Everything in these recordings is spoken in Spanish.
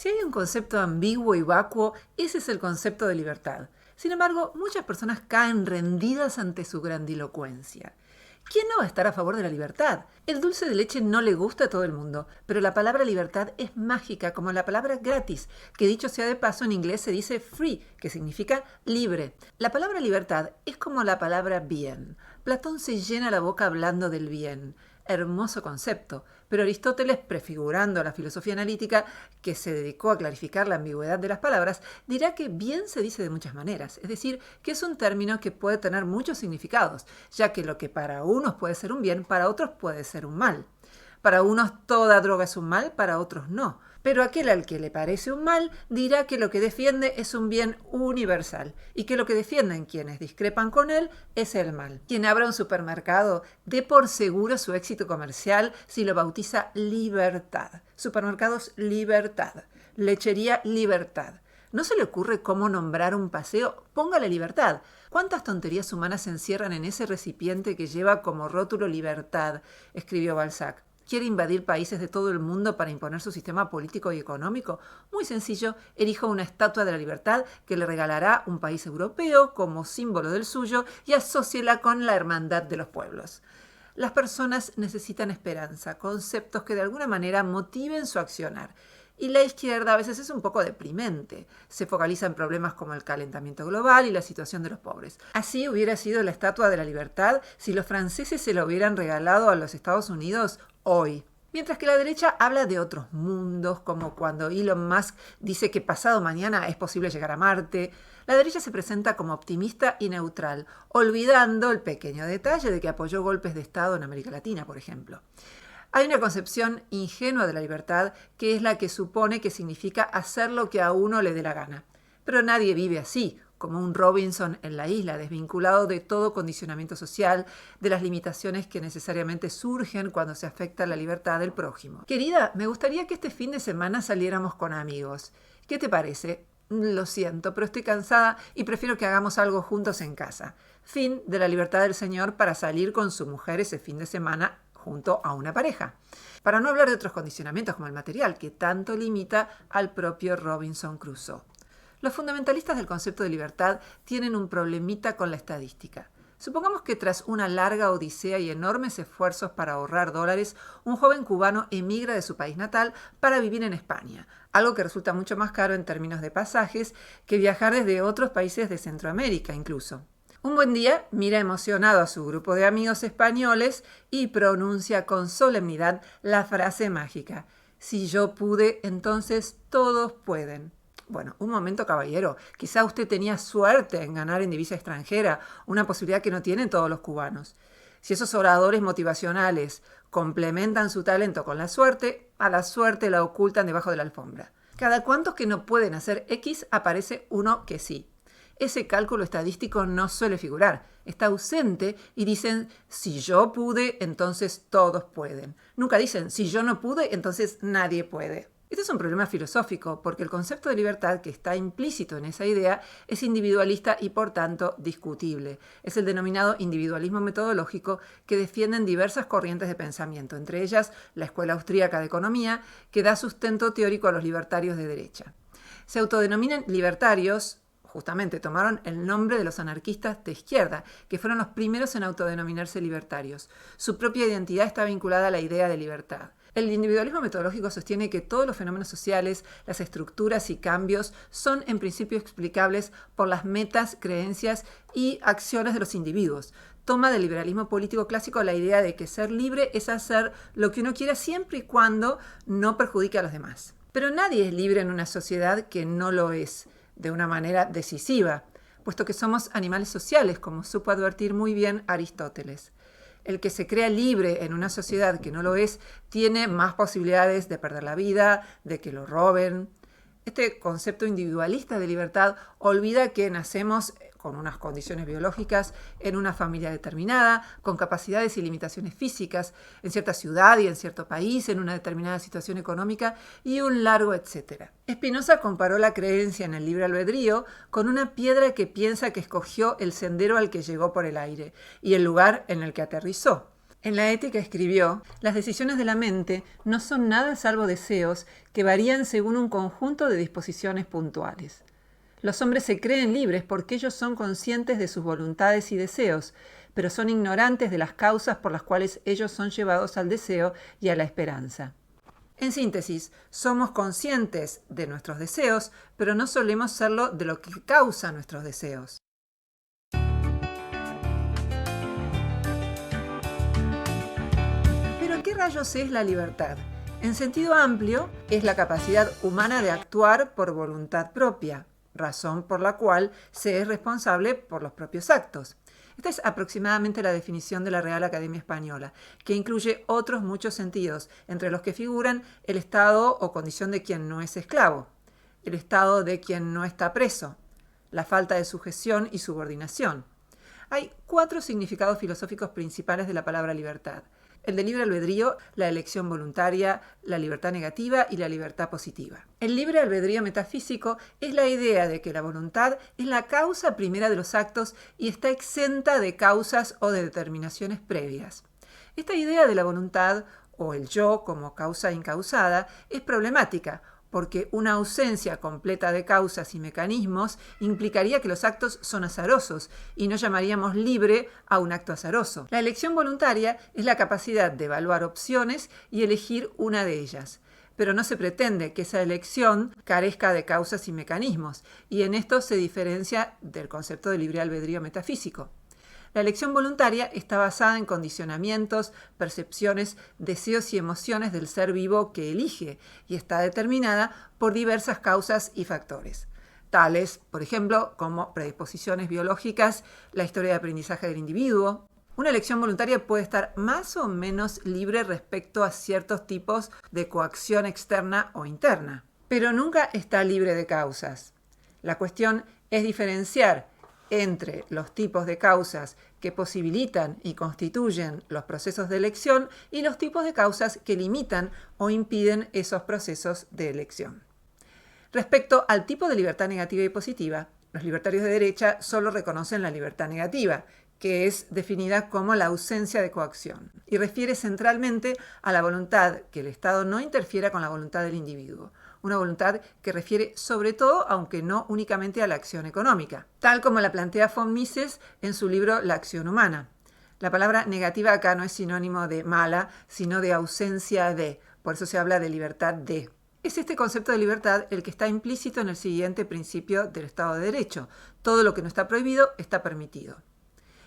Si hay un concepto ambiguo y vacuo, ese es el concepto de libertad. Sin embargo, muchas personas caen rendidas ante su grandilocuencia. ¿Quién no va a estar a favor de la libertad? El dulce de leche no le gusta a todo el mundo, pero la palabra libertad es mágica como la palabra gratis, que dicho sea de paso en inglés se dice free, que significa libre. La palabra libertad es como la palabra bien. Platón se llena la boca hablando del bien. Hermoso concepto, pero Aristóteles, prefigurando la filosofía analítica, que se dedicó a clarificar la ambigüedad de las palabras, dirá que bien se dice de muchas maneras, es decir, que es un término que puede tener muchos significados, ya que lo que para unos puede ser un bien, para otros puede ser un mal. Para unos toda droga es un mal, para otros no. Pero aquel al que le parece un mal dirá que lo que defiende es un bien universal y que lo que defienden quienes discrepan con él es el mal. Quien abra un supermercado dé por seguro su éxito comercial si lo bautiza libertad. Supermercados libertad. Lechería libertad. ¿No se le ocurre cómo nombrar un paseo? Póngale libertad. ¿Cuántas tonterías humanas se encierran en ese recipiente que lleva como rótulo libertad?, escribió Balzac. ¿Quiere invadir países de todo el mundo para imponer su sistema político y económico? Muy sencillo, erija una estatua de la libertad que le regalará un país europeo como símbolo del suyo y asóciela con la hermandad de los pueblos. Las personas necesitan esperanza, conceptos que de alguna manera motiven su accionar. Y la izquierda a veces es un poco deprimente. Se focaliza en problemas como el calentamiento global y la situación de los pobres. Así hubiera sido la Estatua de la Libertad si los franceses se la hubieran regalado a los Estados Unidos hoy. Mientras que la derecha habla de otros mundos, como cuando Elon Musk dice que pasado mañana es posible llegar a Marte. La derecha se presenta como optimista y neutral, olvidando el pequeño detalle de que apoyó golpes de Estado en América Latina, por ejemplo. Hay una concepción ingenua de la libertad que es la que supone que significa hacer lo que a uno le dé la gana. Pero nadie vive así, como un Robinson en la isla, desvinculado de todo condicionamiento social, de las limitaciones que necesariamente surgen cuando se afecta la libertad del prójimo. Querida, me gustaría que este fin de semana saliéramos con amigos. ¿Qué te parece? Lo siento, pero estoy cansada y prefiero que hagamos algo juntos en casa. Fin de la libertad del señor para salir con su mujer ese fin de semana junto a una pareja. Para no hablar de otros condicionamientos como el material, que tanto limita al propio Robinson Crusoe. Los fundamentalistas del concepto de libertad tienen un problemita con la estadística. Supongamos que tras una larga odisea y enormes esfuerzos para ahorrar dólares, un joven cubano emigra de su país natal para vivir en España, algo que resulta mucho más caro en términos de pasajes que viajar desde otros países de Centroamérica incluso. Un buen día mira emocionado a su grupo de amigos españoles y pronuncia con solemnidad la frase mágica: si yo pude, entonces todos pueden. Bueno, un momento, caballero. Quizá usted tenía suerte en ganar en divisa extranjera, una posibilidad que no tienen todos los cubanos. Si esos oradores motivacionales complementan su talento con la suerte, a la suerte la ocultan debajo de la alfombra. Cada cuantos que no pueden hacer X, aparece uno que sí. Ese cálculo estadístico no suele figurar, está ausente y dicen, si yo pude, entonces todos pueden. Nunca dicen, si yo no pude, entonces nadie puede. Este es un problema filosófico, porque el concepto de libertad que está implícito en esa idea es individualista y por tanto discutible. Es el denominado individualismo metodológico que defienden diversas corrientes de pensamiento, entre ellas la Escuela Austríaca de Economía, que da sustento teórico a los libertarios de derecha. Se autodenominan libertarios. Justamente tomaron el nombre de los anarquistas de izquierda, que fueron los primeros en autodenominarse libertarios. Su propia identidad está vinculada a la idea de libertad. El individualismo metodológico sostiene que todos los fenómenos sociales, las estructuras y cambios son en principio explicables por las metas, creencias y acciones de los individuos. Toma del liberalismo político clásico la idea de que ser libre es hacer lo que uno quiera siempre y cuando no perjudique a los demás. Pero nadie es libre en una sociedad que no lo es de una manera decisiva, puesto que somos animales sociales, como supo advertir muy bien Aristóteles. El que se crea libre en una sociedad que no lo es, tiene más posibilidades de perder la vida, de que lo roben. Este concepto individualista de libertad olvida que nacemos con unas condiciones biológicas, en una familia determinada, con capacidades y limitaciones físicas, en cierta ciudad y en cierto país, en una determinada situación económica y un largo etcétera. Spinoza comparó la creencia en el libre albedrío con una piedra que piensa que escogió el sendero al que llegó por el aire y el lugar en el que aterrizó. En la Ética escribió: las decisiones de la mente no son nada salvo deseos que varían según un conjunto de disposiciones puntuales. Los hombres se creen libres porque ellos son conscientes de sus voluntades y deseos, pero son ignorantes de las causas por las cuales ellos son llevados al deseo y a la esperanza. En síntesis, somos conscientes de nuestros deseos, pero no solemos serlo de lo que causa nuestros deseos. ¿Pero qué rayos es la libertad? En sentido amplio, es la capacidad humana de actuar por voluntad propia, razón por la cual se es responsable por los propios actos. Esta es aproximadamente la definición de la Real Academia Española, que incluye otros muchos sentidos, entre los que figuran el estado o condición de quien no es esclavo, el estado de quien no está preso, la falta de sujeción y subordinación. Hay 4 significados filosóficos principales de la palabra libertad: el de libre albedrío, la elección voluntaria, la libertad negativa y la libertad positiva. El libre albedrío metafísico es la idea de que la voluntad es la causa primera de los actos y está exenta de causas o de determinaciones previas. Esta idea de la voluntad, o el yo como causa incausada, es problemática, porque una ausencia completa de causas y mecanismos implicaría que los actos son azarosos y no llamaríamos libre a un acto azaroso. La elección voluntaria es la capacidad de evaluar opciones y elegir una de ellas, pero no se pretende que esa elección carezca de causas y mecanismos, y en esto se diferencia del concepto de libre albedrío metafísico. La elección voluntaria está basada en condicionamientos, percepciones, deseos y emociones del ser vivo que elige y está determinada por diversas causas y factores, tales, por ejemplo, como predisposiciones biológicas, la historia de aprendizaje del individuo. Una elección voluntaria puede estar más o menos libre respecto a ciertos tipos de coacción externa o interna, pero nunca está libre de causas. La cuestión es diferenciar entre los tipos de causas que posibilitan y constituyen los procesos de elección y los tipos de causas que limitan o impiden esos procesos de elección. Respecto al tipo de libertad negativa y positiva, los libertarios de derecha solo reconocen la libertad negativa, que es definida como la ausencia de coacción, y refiere centralmente a la voluntad que el Estado no interfiera con la voluntad del individuo, una voluntad que refiere sobre todo, aunque no únicamente, a la acción económica, tal como la plantea von Mises en su libro La acción humana. La palabra negativa acá no es sinónimo de mala, sino de ausencia de, por eso se habla de libertad de. Es este concepto de libertad el que está implícito en el siguiente principio del Estado de Derecho: todo lo que no está prohibido está permitido.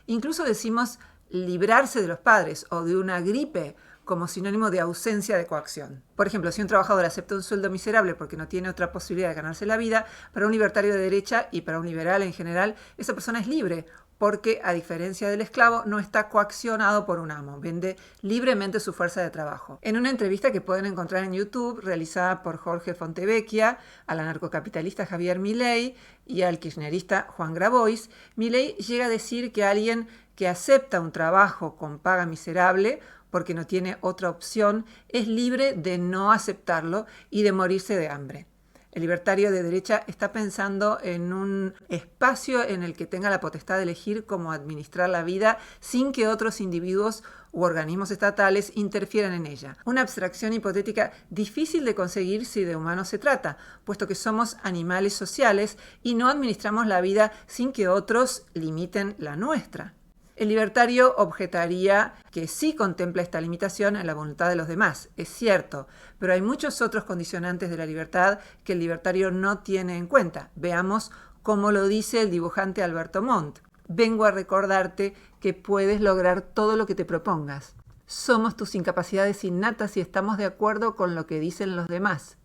Incluso decimos librarse de los padres o de una gripe como sinónimo de ausencia de coacción. Por ejemplo, si un trabajador acepta un sueldo miserable porque no tiene otra posibilidad de ganarse la vida, para un libertario de derecha y para un liberal en general, esa persona es libre, porque a diferencia del esclavo no está coaccionado por un amo, vende libremente su fuerza de trabajo. En una entrevista que pueden encontrar en YouTube, realizada por Jorge Fontevecchia, al anarcocapitalista Javier Milei y al kirchnerista Juan Grabois, Milei llega a decir que alguien que acepta un trabajo con paga miserable porque no tiene otra opción, es libre de no aceptarlo y de morirse de hambre. El libertario de derecha está pensando en un espacio en el que tenga la potestad de elegir cómo administrar la vida sin que otros individuos u organismos estatales interfieran en ella. Una abstracción hipotética difícil de conseguir si de humanos se trata, puesto que somos animales sociales y no administramos la vida sin que otros limiten la nuestra. El libertario objetaría que sí contempla esta limitación en la voluntad de los demás, es cierto, pero hay muchos otros condicionantes de la libertad que el libertario no tiene en cuenta. Veamos cómo lo dice el dibujante Alberto Montt. Vengo a recordarte que puedes lograr todo lo que te propongas. Somos tus incapacidades innatas y estamos de acuerdo con lo que dicen los demás.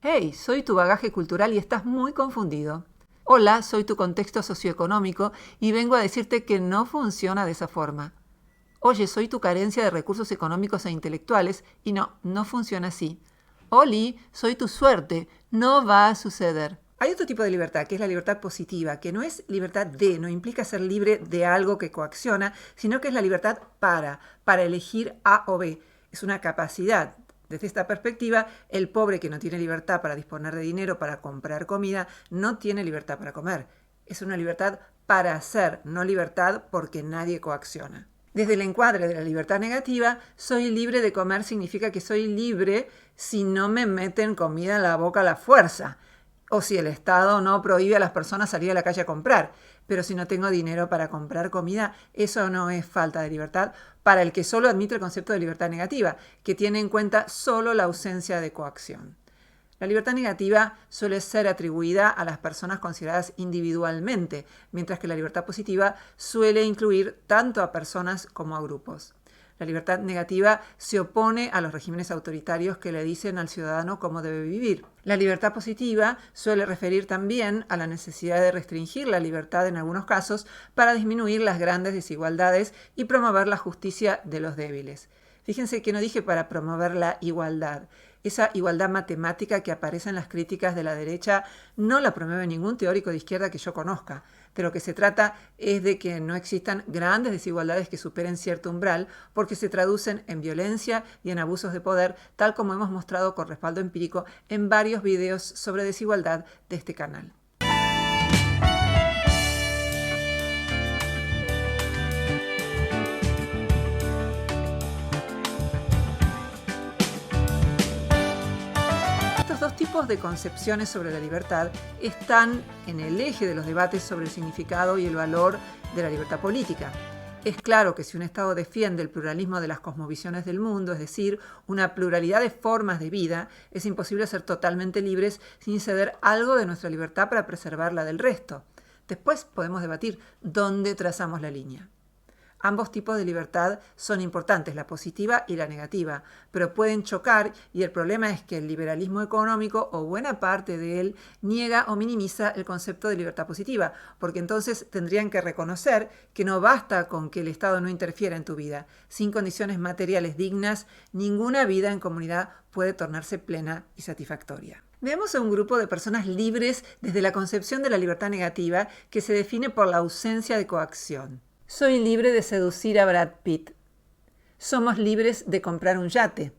Hey, soy tu bagaje cultural y estás muy confundido. Hola, soy tu contexto socioeconómico y vengo a decirte que no funciona de esa forma. Oye, soy tu carencia de recursos económicos e intelectuales y no funciona así. Oli, soy tu suerte, no va a suceder. Hay otro tipo de libertad, que es la libertad positiva, que no es libertad de, no implica ser libre de algo que coacciona, sino que es la libertad para elegir A o B. Es una capacidad. Desde esta perspectiva, el pobre que no tiene libertad para disponer de dinero para comprar comida, no tiene libertad para comer. Es una libertad para hacer, no libertad porque nadie coacciona. Desde el encuadre de la libertad negativa, soy libre de comer significa que soy libre si no me meten comida en la boca a la fuerza, o si el Estado no prohíbe a las personas salir a la calle a comprar. Pero si no tengo dinero para comprar comida, eso no es falta de libertad para el que solo admite el concepto de libertad negativa, que tiene en cuenta solo la ausencia de coacción. La libertad negativa suele ser atribuida a las personas consideradas individualmente, mientras que la libertad positiva suele incluir tanto a personas como a grupos. La libertad negativa se opone a los regímenes autoritarios que le dicen al ciudadano cómo debe vivir. La libertad positiva suele referir también a la necesidad de restringir la libertad en algunos casos para disminuir las grandes desigualdades y promover la justicia de los débiles. Fíjense que no dije para promover la igualdad. Esa igualdad matemática que aparece en las críticas de la derecha no la promueve ningún teórico de izquierda que yo conozca. De lo que se trata es de que no existan grandes desigualdades que superen cierto umbral, porque se traducen en violencia y en abusos de poder, tal como hemos mostrado con respaldo empírico en varios videos sobre desigualdad de este canal. Estos dos tipos de concepciones sobre la libertad están en el eje de los debates sobre el significado y el valor de la libertad política. Es claro que si un Estado defiende el pluralismo de las cosmovisiones del mundo, es decir, una pluralidad de formas de vida, es imposible ser totalmente libres sin ceder algo de nuestra libertad para preservar la del resto. Después podemos debatir dónde trazamos la línea. Ambos tipos de libertad son importantes, la positiva y la negativa, pero pueden chocar y el problema es que el liberalismo económico, o buena parte de él, niega o minimiza el concepto de libertad positiva, porque entonces tendrían que reconocer que no basta con que el Estado no interfiera en tu vida. Sin condiciones materiales dignas, ninguna vida en comunidad puede tornarse plena y satisfactoria. Veamos a un grupo de personas libres desde la concepción de la libertad negativa que se define por la ausencia de coacción. Soy libre de seducir a Brad Pitt. Somos libres de comprar un yate.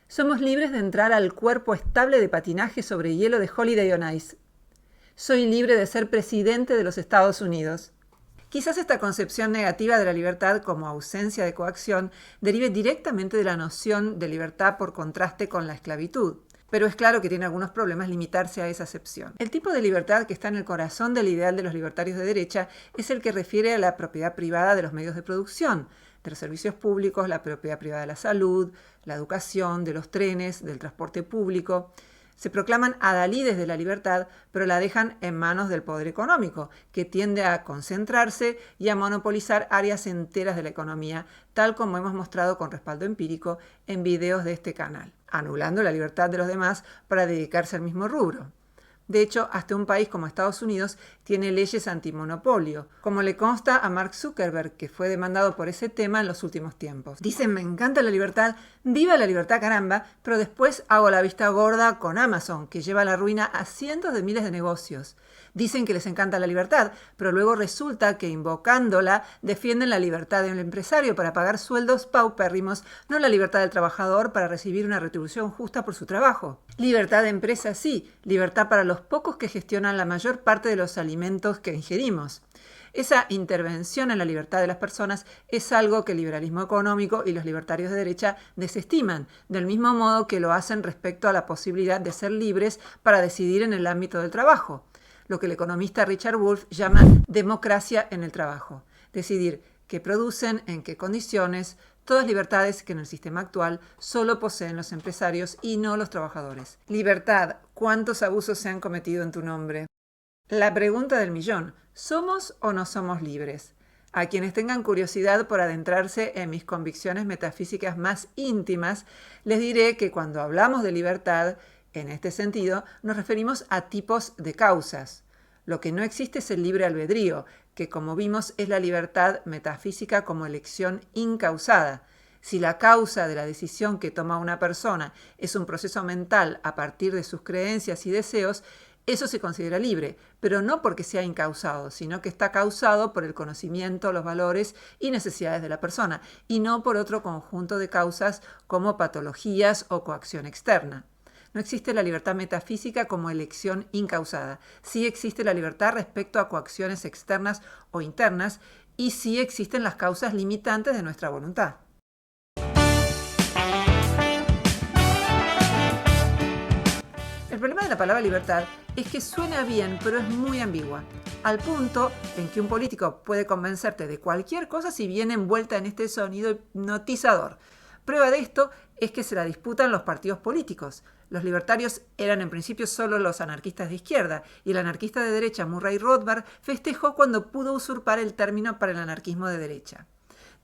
Somos libres de entrar al cuerpo estable de patinaje sobre hielo de Holiday on Ice. Soy libre de ser presidente de los Estados Unidos. Quizás esta concepción negativa de la libertad como ausencia de coacción derive directamente de la noción de libertad por contraste con la esclavitud. Pero es claro que tiene algunos problemas limitarse a esa acepción. El tipo de libertad que está en el corazón del ideal de los libertarios de derecha es el que refiere a la propiedad privada de los medios de producción, de los servicios públicos, la propiedad privada de la salud, la educación, de los trenes, del transporte público. Se proclaman adalides de la libertad, pero la dejan en manos del poder económico, que tiende a concentrarse y a monopolizar áreas enteras de la economía, tal como hemos mostrado con respaldo empírico en videos de este canal, anulando la libertad de los demás para dedicarse al mismo rubro. De hecho, hasta un país como Estados Unidos tiene leyes antimonopolio, como le consta a Mark Zuckerberg, que fue demandado por ese tema en los últimos tiempos. Dicen, me encanta la libertad, viva la libertad caramba, pero después hago la vista gorda con Amazon, que lleva a la ruina a cientos de miles de negocios. Dicen que les encanta la libertad, pero luego resulta que invocándola defienden la libertad del empresario para pagar sueldos paupérrimos, no la libertad del trabajador para recibir una retribución justa por su trabajo. Libertad de empresa sí, libertad para los pocos que gestionan la mayor parte de los alimentos que ingerimos. Esa intervención en la libertad de las personas es algo que el liberalismo económico y los libertarios de derecha desestiman, del mismo modo que lo hacen respecto a la posibilidad de ser libres para decidir en el ámbito del trabajo, lo que el economista Richard Wolff llama democracia en el trabajo. Decidir qué producen, en qué condiciones, todas libertades que en el sistema actual solo poseen los empresarios y no los trabajadores. Libertad, ¿cuántos abusos se han cometido en tu nombre? La pregunta del millón, ¿somos o no somos libres? A quienes tengan curiosidad por adentrarse en mis convicciones metafísicas más íntimas, les diré que cuando hablamos de libertad, en este sentido, nos referimos a tipos de causas. Lo que no existe es el libre albedrío, que como vimos es la libertad metafísica como elección incausada. Si la causa de la decisión que toma una persona es un proceso mental a partir de sus creencias y deseos, eso se considera libre, pero no porque sea incausado, sino que está causado por el conocimiento, los valores y necesidades de la persona, y no por otro conjunto de causas como patologías o coacción externa. No existe la libertad metafísica como elección incausada. Sí existe la libertad respecto a coacciones externas o internas, y sí existen las causas limitantes de nuestra voluntad. El problema de la palabra libertad es que suena bien, pero es muy ambigua, al punto en que un político puede convencerte de cualquier cosa si viene envuelta en este sonido hipnotizador. Prueba de esto es que se la disputan los partidos políticos. Los libertarios eran en principio solo los anarquistas de izquierda, y el anarquista de derecha Murray Rothbard festejó cuando pudo usurpar el término para el anarquismo de derecha,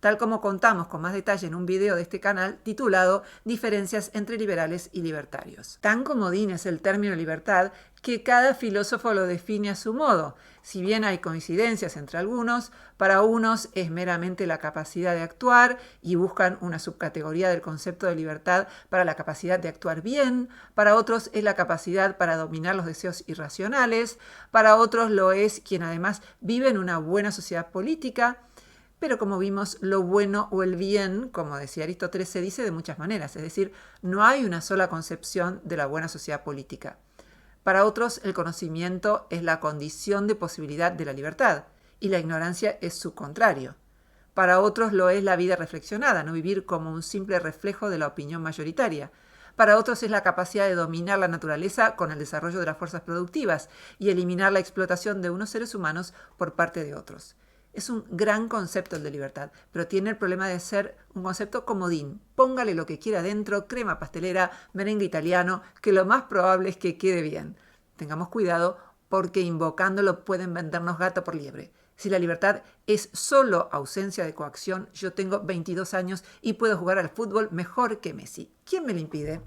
tal como contamos con más detalle en un video de este canal titulado Diferencias entre liberales y libertarios. Tan comodín es el término libertad que cada filósofo lo define a su modo. Si bien hay coincidencias entre algunos, para unos es meramente la capacidad de actuar y buscan una subcategoría del concepto de libertad para la capacidad de actuar bien, para otros es la capacidad para dominar los deseos irracionales, para otros lo es quien además vive en una buena sociedad política. Pero como vimos, lo bueno o el bien, como decía Aristóteles, se dice de muchas maneras. Es decir, no hay una sola concepción de la buena sociedad política. Para otros, el conocimiento es la condición de posibilidad de la libertad y la ignorancia es su contrario. Para otros lo es la vida reflexionada, no vivir como un simple reflejo de la opinión mayoritaria. Para otros es la capacidad de dominar la naturaleza con el desarrollo de las fuerzas productivas y eliminar la explotación de unos seres humanos por parte de otros. Es un gran concepto el de libertad, pero tiene el problema de ser un concepto comodín. Póngale lo que quiera dentro, crema pastelera, merengue italiano, que lo más probable es que quede bien. Tengamos cuidado porque invocándolo pueden vendernos gato por liebre. Si la libertad es solo ausencia de coacción, yo tengo 22 años y puedo jugar al fútbol mejor que Messi. ¿Quién me lo impide?